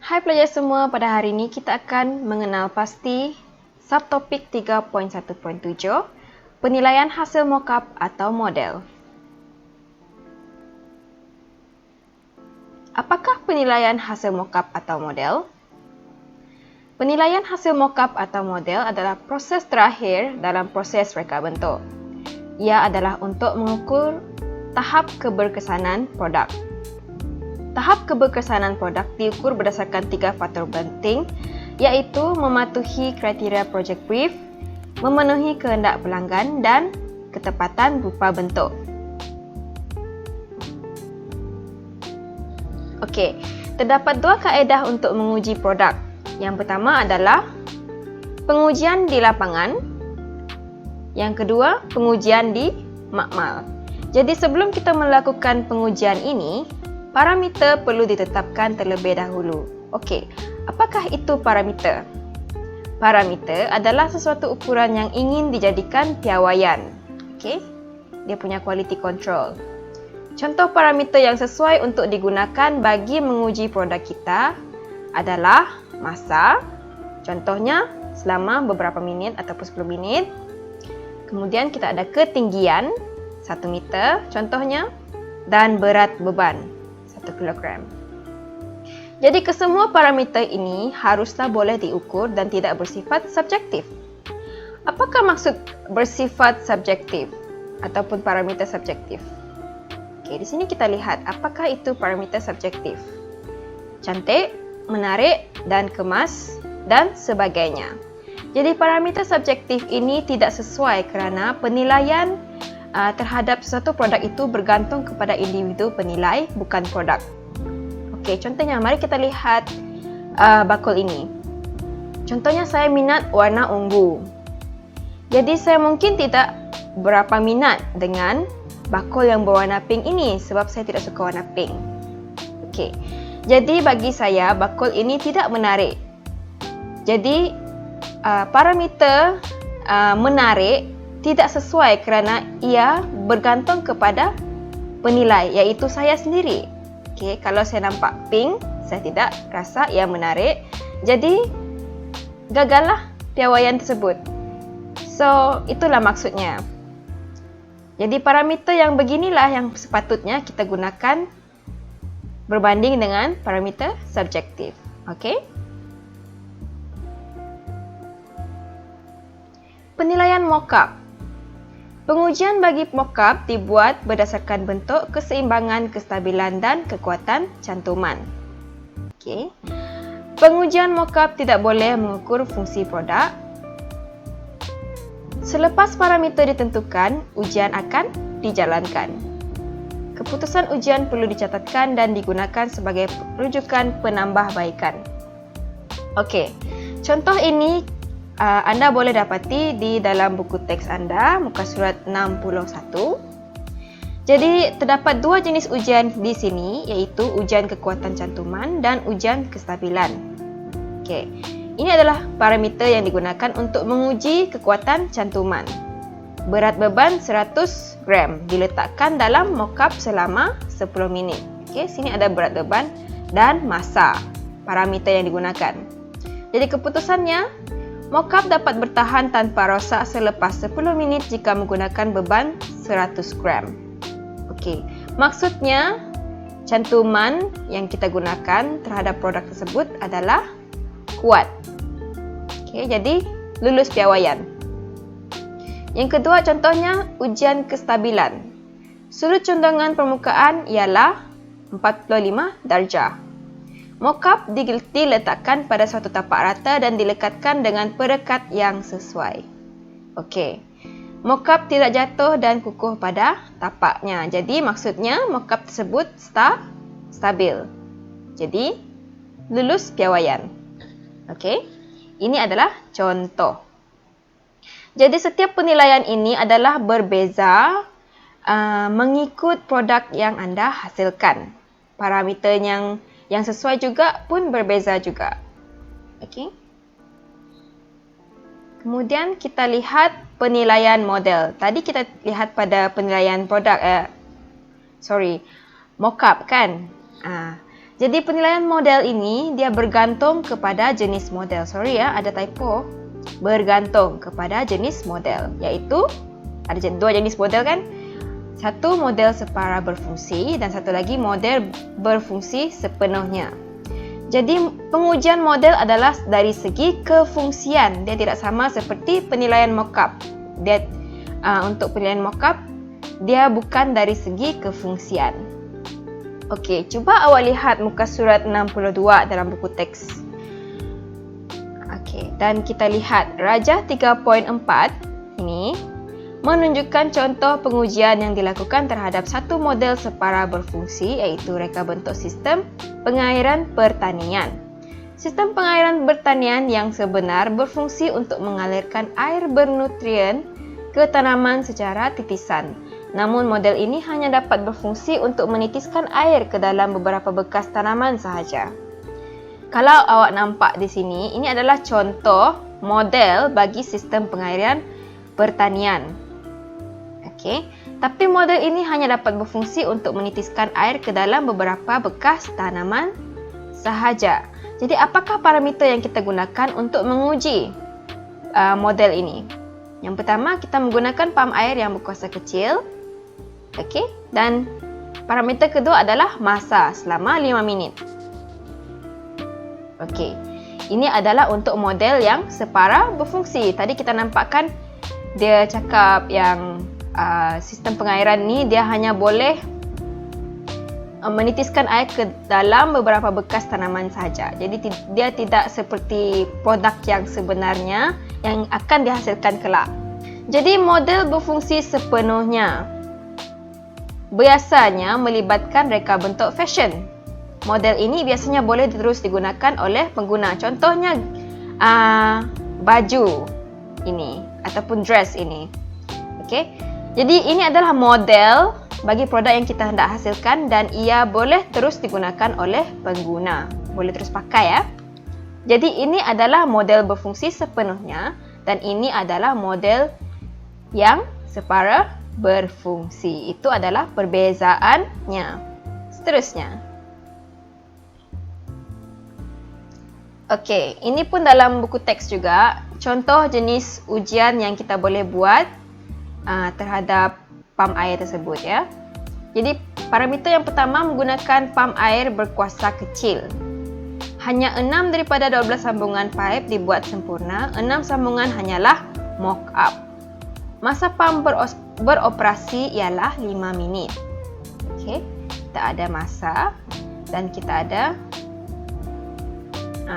Hai pelajar semua, pada hari ini kita akan mengenal pasti subtopik 3.1.7 penilaian hasil mockup atau model. Apakah penilaian hasil mockup atau model? Penilaian hasil mockup atau model adalah proses terakhir dalam proses reka bentuk. Ia adalah untuk mengukur tahap keberkesanan produk. Tahap keberkesanan produk diukur berdasarkan 3 faktor penting, iaitu mematuhi kriteria project brief, memenuhi kehendak pelanggan dan ketepatan rupa bentuk. Okey, terdapat 2 kaedah untuk menguji produk. Yang pertama adalah pengujian di lapangan. Yang kedua, pengujian di makmal. Jadi sebelum kita melakukan pengujian ini, parameter perlu ditetapkan terlebih dahulu. Okey, apakah itu parameter? Parameter adalah sesuatu ukuran yang ingin dijadikan piawaian. Okey, dia punya quality control. Contoh parameter yang sesuai untuk digunakan bagi menguji produk kita adalah masa. Contohnya selama beberapa minit ataupun 10 minit. Kemudian kita ada ketinggian 1 meter contohnya dan berat beban 1 kilogram. Jadi kesemua parameter ini haruslah boleh diukur dan tidak bersifat subjektif. Apakah maksud bersifat subjektif ataupun parameter subjektif? Okey, di sini kita lihat apakah itu parameter subjektif. Cantik, menarik dan kemas dan sebagainya. Jadi parameter subjektif ini tidak sesuai kerana penilaian terhadap sesuatu produk itu bergantung kepada individu penilai, bukan produk. Okey, contohnya mari kita lihat bakul ini. Contohnya saya minat warna ungu. Jadi saya mungkin tidak berapa minat dengan bakul yang berwarna pink ini sebab saya tidak suka warna pink. Okey. Jadi bagi saya bakul ini tidak menarik. Jadi parameter menarik tidak sesuai kerana ia bergantung kepada penilai, iaitu saya sendiri. Okey, kalau saya nampak pink, saya tidak rasa ia menarik. Jadi gagallah piawaian tersebut. So, itulah maksudnya. Jadi parameter yang beginilah yang sepatutnya kita gunakan berbanding dengan parameter subjektif. Okey? Penilaian mockup. Pengujian bagi mockup dibuat berdasarkan bentuk, keseimbangan, kestabilan dan kekuatan cantuman. Okey. Pengujian mockup tidak boleh mengukur fungsi produk. Selepas parameter ditentukan, ujian akan dijalankan. Keputusan ujian perlu dicatatkan dan digunakan sebagai rujukan penambahbaikan. Okey. Contoh ini anda boleh dapati di dalam buku teks anda, muka surat 61. Jadi, terdapat 2 jenis ujian di sini, iaitu ujian kekuatan cantuman dan ujian kestabilan. Okey. Ini adalah parameter yang digunakan untuk menguji kekuatan cantuman. Berat beban 100 gram diletakkan dalam mockup selama 10 minit. Okey, sini ada berat beban dan masa, parameter yang digunakan. Jadi keputusannya, mockup dapat bertahan tanpa rosak selepas 10 minit jika menggunakan beban 100 gram. Okey, maksudnya cantuman yang kita gunakan terhadap produk tersebut adalah kuat. Okey, jadi lulus piawaian. Yang kedua contohnya ujian kestabilan. Sudut condongan permukaan ialah 45 darjah. Mockup diletakkan pada suatu tapak rata dan dilekatkan dengan perekat yang sesuai. Okey. Mockup tidak jatuh dan kukuh pada tapaknya. Jadi maksudnya mockup tersebut stabil. Jadi lulus piawaian. Okey. Ini adalah contoh. Jadi setiap penilaian ini adalah berbeza mengikut produk yang anda hasilkan. Parameter yang sesuai juga pun berbeza juga. Okey. Kemudian kita lihat penilaian model. Tadi kita lihat pada penilaian produk mockup kan. Jadi penilaian model ini dia bergantung kepada jenis model. Sorry ya, ada typo. Bergantung kepada jenis model, iaitu ada dua jenis model kan? Satu model separa berfungsi dan satu lagi model berfungsi sepenuhnya. Jadi pengujian model adalah dari segi kefungsian. Dia tidak sama seperti penilaian mockup. Untuk penilaian mockup dia bukan dari segi kefungsian. Okey, cuba awak lihat muka surat 62 dalam buku teks. Okey, dan kita lihat rajah 3.4 ini menunjukkan contoh pengujian yang dilakukan terhadap satu model separa berfungsi, iaitu reka bentuk sistem pengairan pertanian. Sistem pengairan pertanian yang sebenar berfungsi untuk mengalirkan air bernutrien ke tanaman secara titisan. Namun model ini hanya dapat berfungsi untuk menitiskan air ke dalam beberapa bekas tanaman sahaja. Kalau awak nampak di sini, ini adalah contoh model bagi sistem pengairan pertanian. Okey, tapi model ini hanya dapat berfungsi untuk menitiskan air ke dalam beberapa bekas tanaman sahaja. Jadi apakah parameter yang kita gunakan untuk menguji model ini? Yang pertama, kita menggunakan pam air yang berkuasa kecil. Okey, dan parameter kedua adalah masa selama 5 minit. Okey, ini adalah untuk model yang separa berfungsi. Tadi kita nampakkan dia cakap yang sistem pengairan ni dia hanya boleh menitiskan air ke dalam beberapa bekas tanaman sahaja. Jadi dia tidak seperti produk yang sebenarnya yang akan dihasilkan kelak. Jadi model berfungsi sepenuhnya biasanya melibatkan reka bentuk fashion. Model ini biasanya boleh terus digunakan oleh pengguna. Contohnya baju ini ataupun dress ini. Okey. Jadi ini adalah model bagi produk yang kita hendak hasilkan dan ia boleh terus digunakan oleh pengguna. Boleh terus pakai ya. Jadi ini adalah model berfungsi sepenuhnya dan ini adalah model yang separa berfungsi. Itu adalah perbezaannya. Seterusnya. Okey, ini pun dalam buku teks juga. Contoh jenis ujian yang kita boleh buat terhadap pam air tersebut ya. Jadi parameter yang pertama menggunakan pam air berkuasa kecil. Hanya 6 daripada 12 sambungan pipe dibuat sempurna. 6 sambungan hanyalah mock-up. Masa pam beroperasi ialah 5 minit. Okey, kita ada masa dan kita ada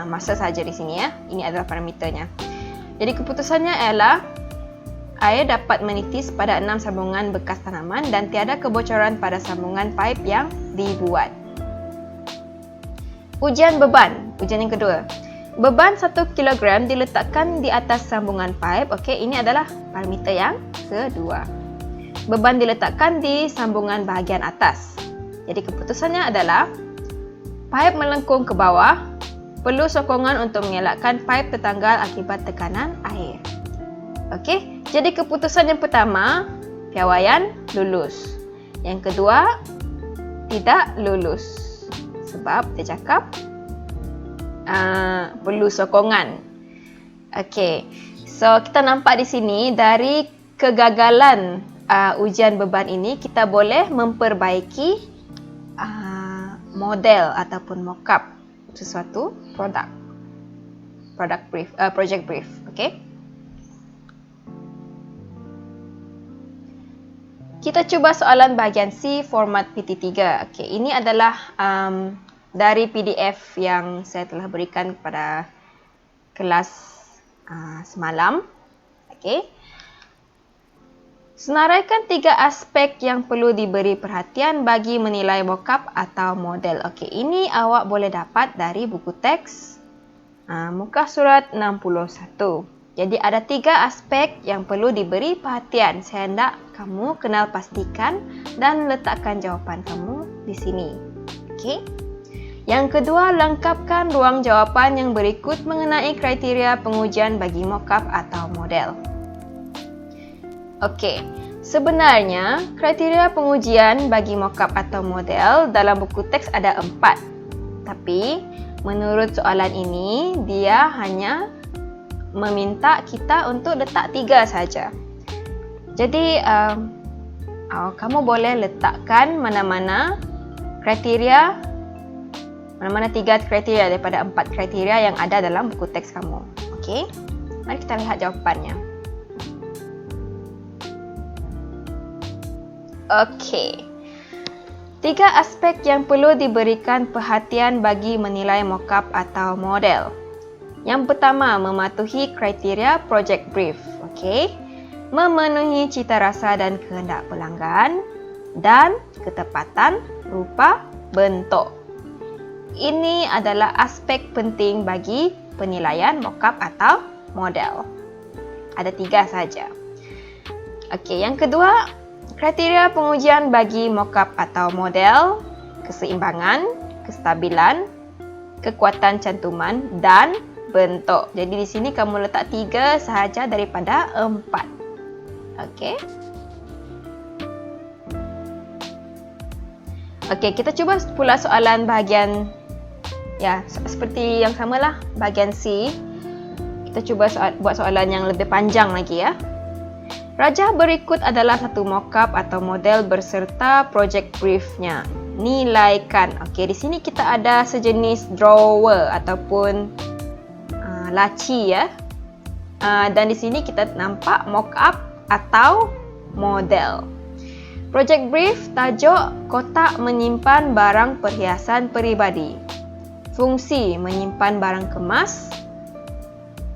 masa saja di sini ya. Ini adalah parameternya. Jadi keputusannya ialah air dapat menitis pada 6 sambungan bekas tanaman dan tiada kebocoran pada sambungan pipe yang dibuat. Ujian beban, ujian yang kedua. Beban 1 kg diletakkan di atas sambungan pipe. Okey, ini adalah parameter yang kedua. Beban diletakkan di sambungan bahagian atas. Jadi keputusannya adalah pipe melengkung ke bawah. Perlu sokongan untuk mengelakkan pipe tertanggal akibat tekanan air. Okey, jadi keputusan yang pertama, piawaian lulus. Yang kedua, tidak lulus. Sebab dia cakap perlu sokongan. Okey, so kita nampak di sini dari kegagalan ujian beban ini, kita boleh memperbaiki model ataupun mock-up sesuatu project brief. Okey. Kita cuba soalan bahagian C format PT3. Okey, ini adalah dari PDF yang saya telah berikan kepada kelas semalam. Okey. Senaraikan 3 aspek yang perlu diberi perhatian bagi menilai mockup atau model. Okey, ini awak boleh dapat dari buku teks muka surat 61. Jadi ada 3 aspek yang perlu diberi perhatian. Saya hendak kamu kenal pastikan dan letakkan jawapan kamu di sini. Okey. Yang kedua, lengkapkan ruang jawapan yang berikut mengenai kriteria pengujian bagi mockup atau model. Okey, sebenarnya kriteria pengujian bagi mockup atau model dalam buku teks ada 4. Tapi menurut soalan ini, dia hanya meminta kita untuk letak 3 saja. Jadi, kamu boleh letakkan mana-mana 3 kriteria daripada 4 kriteria yang ada dalam buku teks kamu. Okey, mari kita lihat jawapannya. Okey, 3 aspek yang perlu diberikan perhatian bagi menilai mockup atau model. Yang pertama, mematuhi kriteria project brief. Okey, memenuhi cita rasa dan kehendak pelanggan dan ketepatan rupa bentuk. Ini adalah aspek penting bagi penilaian mockup atau model. Ada 3 saja. Okey, yang kedua, kriteria pengujian bagi mockup atau model: keseimbangan, kestabilan, kekuatan cantuman dan bentuk. Jadi di sini kamu letak 3 sahaja daripada 4. Okey. Okey, kita cuba pula soalan bahagian seperti yang samalah, bahagian C. Kita cuba buat soalan yang lebih panjang lagi ya. Rajah berikut adalah satu mockup atau model berserta project briefnya. Nilaikan. Okey, di sini kita ada sejenis drawer ataupun laci ya. Dan di sini kita nampak mockup atau model. Project brief, tajuk kotak menyimpan barang perhiasan peribadi. Fungsi menyimpan barang kemas.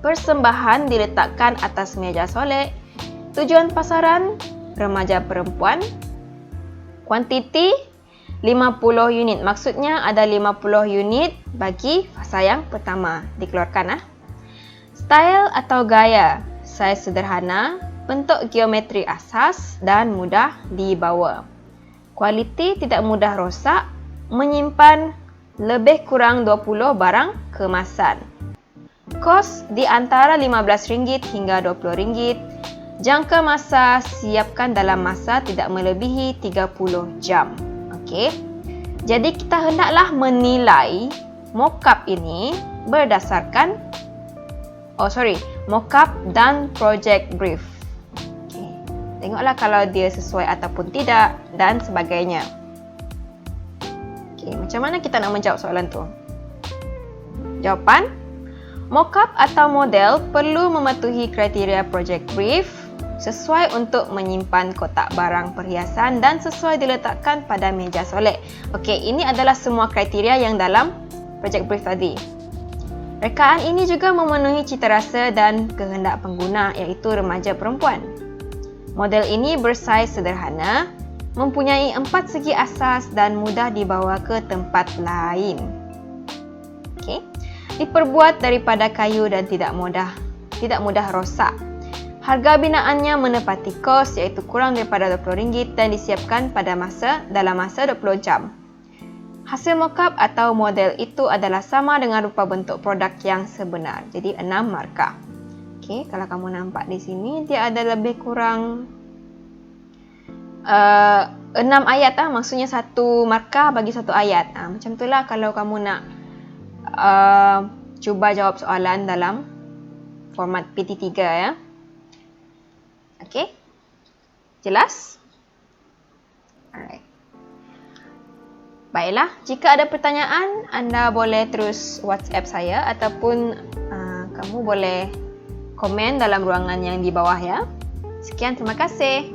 Persembahan diletakkan atas meja solek. Tujuan pasaran, remaja perempuan. Kuantiti, 50 unit. Maksudnya ada 50 unit bagi fasa yang pertama. Dikeluarkan. Style atau gaya, saiz sederhana, bentuk geometri asas dan mudah dibawa. Kualiti tidak mudah rosak, menyimpan lebih kurang 20 barang kemasan. Kos di antara RM15 hingga RM20. Jangka masa, siapkan dalam masa tidak melebihi 30 jam. Okey. Jadi kita hendaklah menilai mockup ini berdasarkan mockup dan project brief. Okay. Tengoklah kalau dia sesuai ataupun tidak dan sebagainya. Okay, macam mana kita nak menjawab soalan tu? Jawapan, mockup atau model perlu mematuhi kriteria project brief, sesuai untuk menyimpan kotak barang perhiasan dan sesuai diletakkan pada meja solek. Okey, ini adalah semua kriteria yang dalam project brief tadi. Rekaan ini juga memenuhi cita rasa dan kehendak pengguna, iaitu remaja perempuan. Model ini bersaiz sederhana, mempunyai 4 segi asas dan mudah dibawa ke tempat lain. Okey. Diperbuat daripada kayu dan tidak mudah rosak. Harga binaannya menepati kos, iaitu kurang daripada RM20 dan disiapkan dalam masa 20 jam. Hasil mockup atau model itu adalah sama dengan rupa bentuk produk yang sebenar. Jadi 6 markah. Okey, kalau kamu nampak di sini dia ada lebih kurang 6 ayat maksudnya 1 markah bagi 1 ayat. Macam itulah kalau kamu nak cuba jawab soalan dalam format PT3 ya. Okey. Jelas? Alright. Baiklah, jika ada pertanyaan, anda boleh terus WhatsApp saya ataupun kamu boleh komen dalam ruangan yang di bawah ya. Sekian, terima kasih.